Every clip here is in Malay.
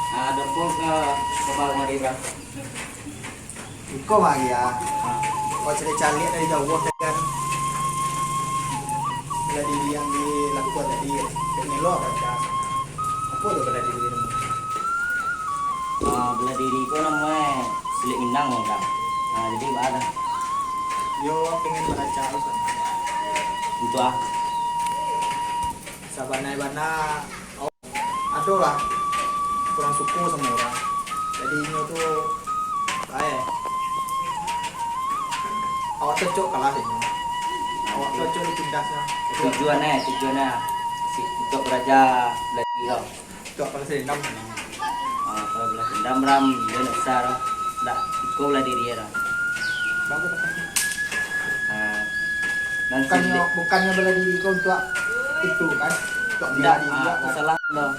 Ada pun ke kepala Maribra. Iko mah ya. Kau cari lihat dari jauh kan. Jadi yang dilakukan tadi penelo kan. Apa tuh bela diri ini? Bela diri itu namanya Selik Minang kan. Nah jadi ada. Yo pengen baca harus. Untuk Sabana oh, aduh lah kurang suku sama orang. Jadi ini tuh kayak awak cocok kalah ini. Awak cocok dipindah sah. tujuannya untuk raja bela diri kau. Itu apa sih enam? Kalau bela dendam ram dia nak besar, tak kau bela diri ya. Bagus apa? Nanti Bukannya bela diri kau untuk itu kan? Untuk bela tidak diri juga kan? salah loh.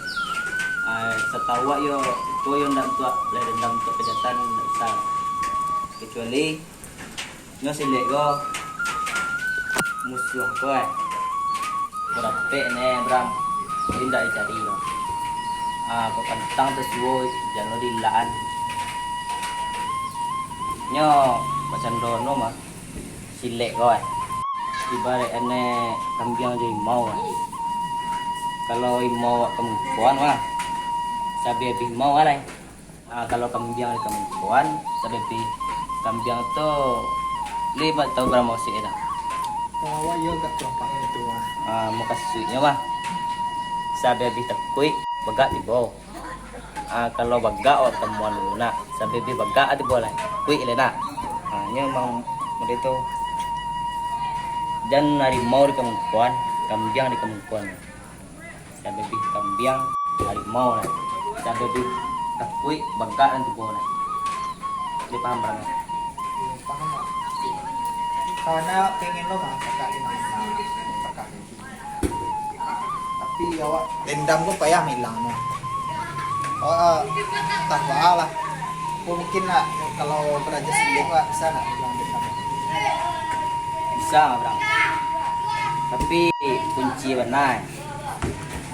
Setahu yo itu yang nak untuk bela dendam untuk kejahatan besar. Kecuali nyo silek go musuh ko berapa ne bram tidak dicari lo. Kau kantang tersuo jangan dilaan. Nyo macam dono mah silek ko ibarat ane kambing jadi mau. Kalau mau kemampuan mah sabi mau alai. Kalau kambing kemampuan sabi kambing tu 5 tahun berapa sih dah. Awak yo gak kurang paham itu mah. Muka susunya mah sabi habis tekui bagak di bawah. Kalau bagak awak temuan dulu nak sabi bagak di bawah lah kui lena. Nya memang begitu. Dan harimau di kemampuan kambing di kemampuan. Sabi kambing harimau lah. Sabi tekui bagak di bawah lah. Dia paham berapa? Paham nggak? Karena pengen lo mah kakak di mana kakak ini. Tapi awak dendam gue payah hilang mah. Tak lah. Mungkin lah kalau beraja sendiri pak bisa nggak hilang dendam? Bisa bang. Tapi kunci benar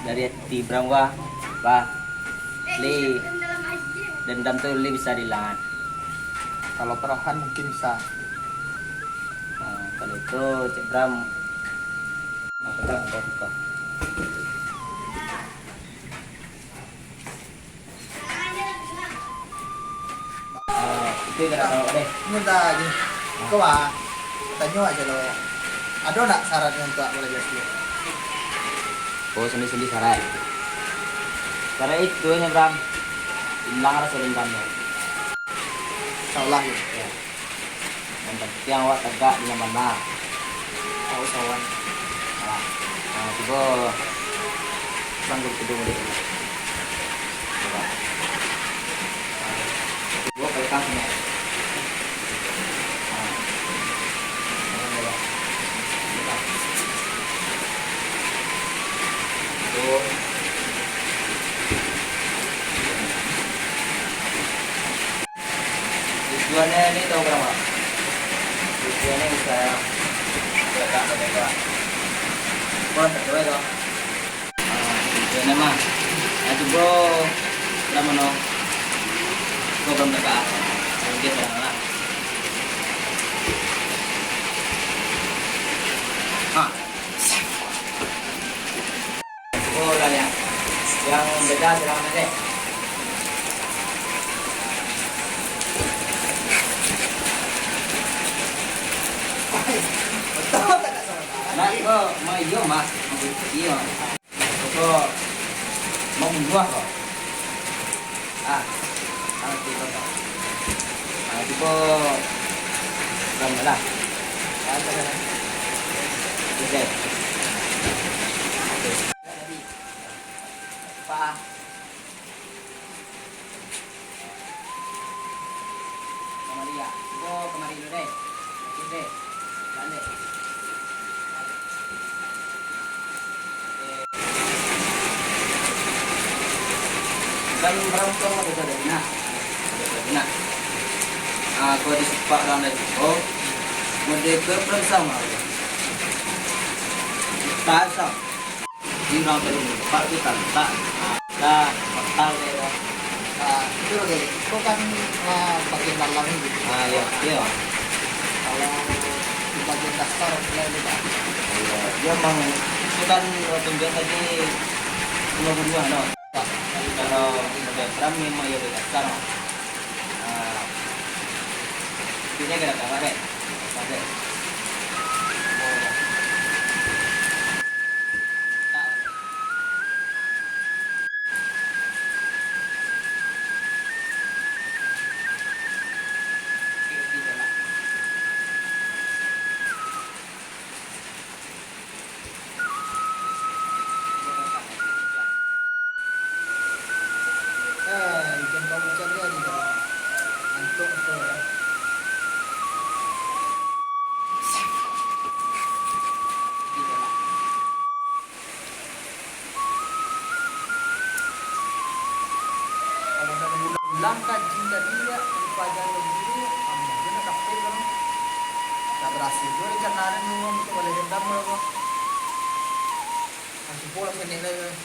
dari hati bang li dendam tuh li bisa dilahan. Kalau perahan mungkin bisa. Kalau itu Cik Bram apa? Itu kita tahu deh. Minta aja. Kau ah, tanya aja lo. Ada nggak syaratnya untuk belajar sendiri? Oh sendi sarai. Karena itu nya Bram hilang rasa dendamnya. Salah ya. Yang penting awak tegak di mana. Oh sawan. Coba sanggup kedua dia. Coba pegang semua. Tujuannya ini tahu berapa? Tujuannya bisa letak pada buat terus itu. Tujuannya mah, coba berapa no? Coba belum dekat, mungkin berapa lah. Oh lah ya, yang beda silakan deh. Nah, kok mau iyo mas, mau iyo, kok mau buah kok. Kalau kita kok, itu kamu lah. Oke. Pak. Kemari ya, kemari dulu deh. Oke, balik. Kan merangkong ada dana. Aku di sepak dalam dari itu, merdeka bersama. Tak sama. Di orang terlalu cepat kita tak ada portal dia. Itu loh Dek, itu kan bagian dalam ini gitu. Ah iya, iya. Kalau di bagian dasar dia beda. Iya, dia emang itu kan tunjuk tadi 22 no. Kalau udah Trump memang ya beda sekarang. Nah, ini kira kira deh, pakai. Ikan kawacan dia di dalam. Untuk itu ya. Di dalam. Kalau ada bulan kan cinta dia daripada lebih dia nak kapten kan. Tak berhasil. Dia rencana nunggu untuk balik dendam loh. Nanti pulang ke nilai.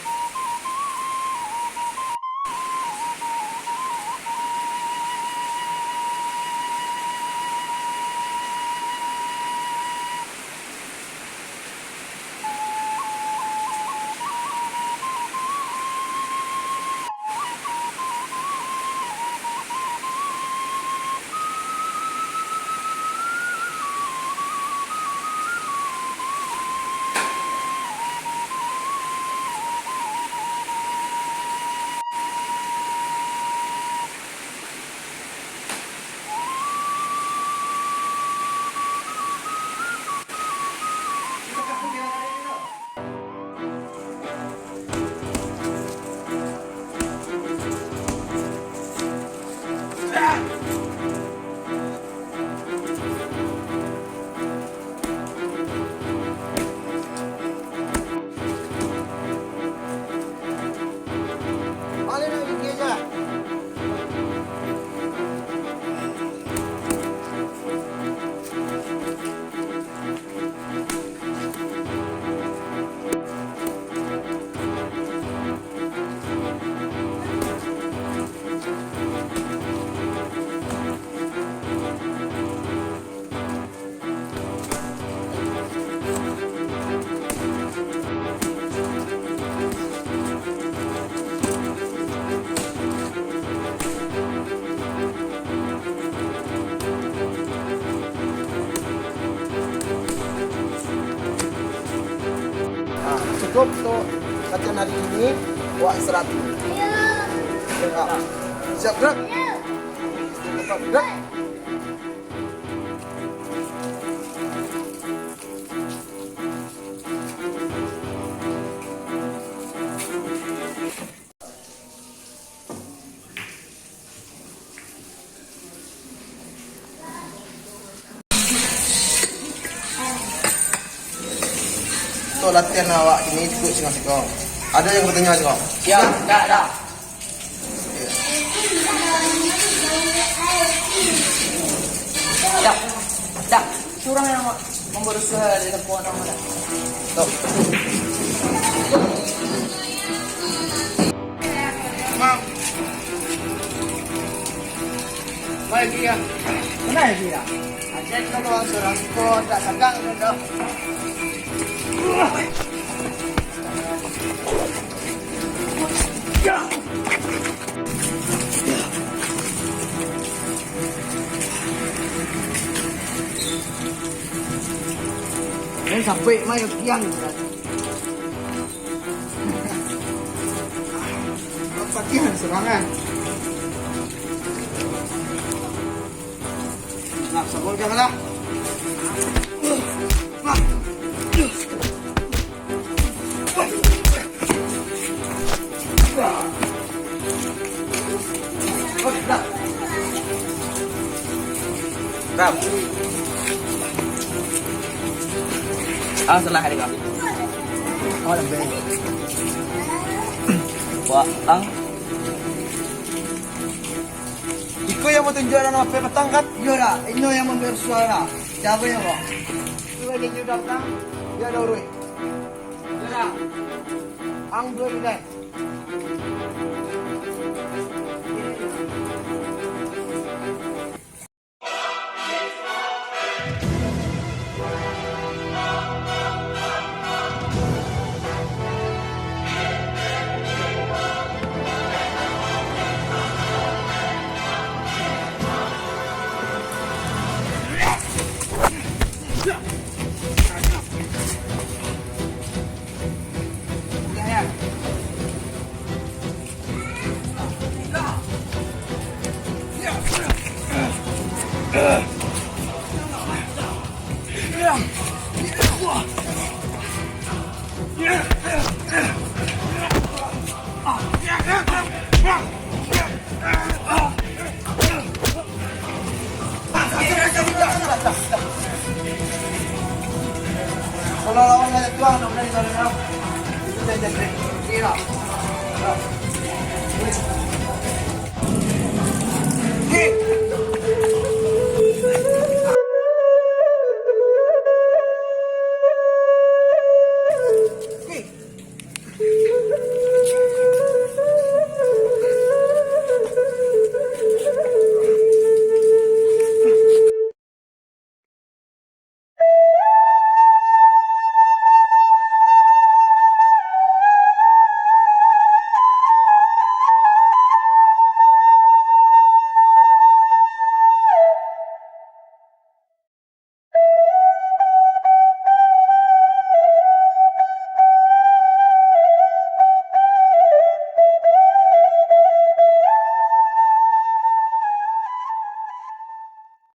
Balik lagi dia aja. Cukup untuk latihan hari ini. Buat istirahat. Ya. Siap gerak. Cepat gerak. Untuk latihan awak ini cukup sih Mas Eko. Ada yang bertanya Mas Eko? Ya, dah. Dah. Kurang yang memberusaha dari tempat orang dah. Stop. Baik ya. Mana ya? Ada kalau seorang sekolah tak sagak dah. Ini sampai mai tiang. Pakaian serangan. Nah, sabol jangan lah. Ram. Setelah hari kami. Oh, lebih. Wah, Iko yang mau tunjuk nama apa petang kan? Yora, Ino yang memberi suara. Siapa yang kok? Itu lagi tunjuk datang, dia ada urut. Yora, ang dua ini. Itu dan Sige na.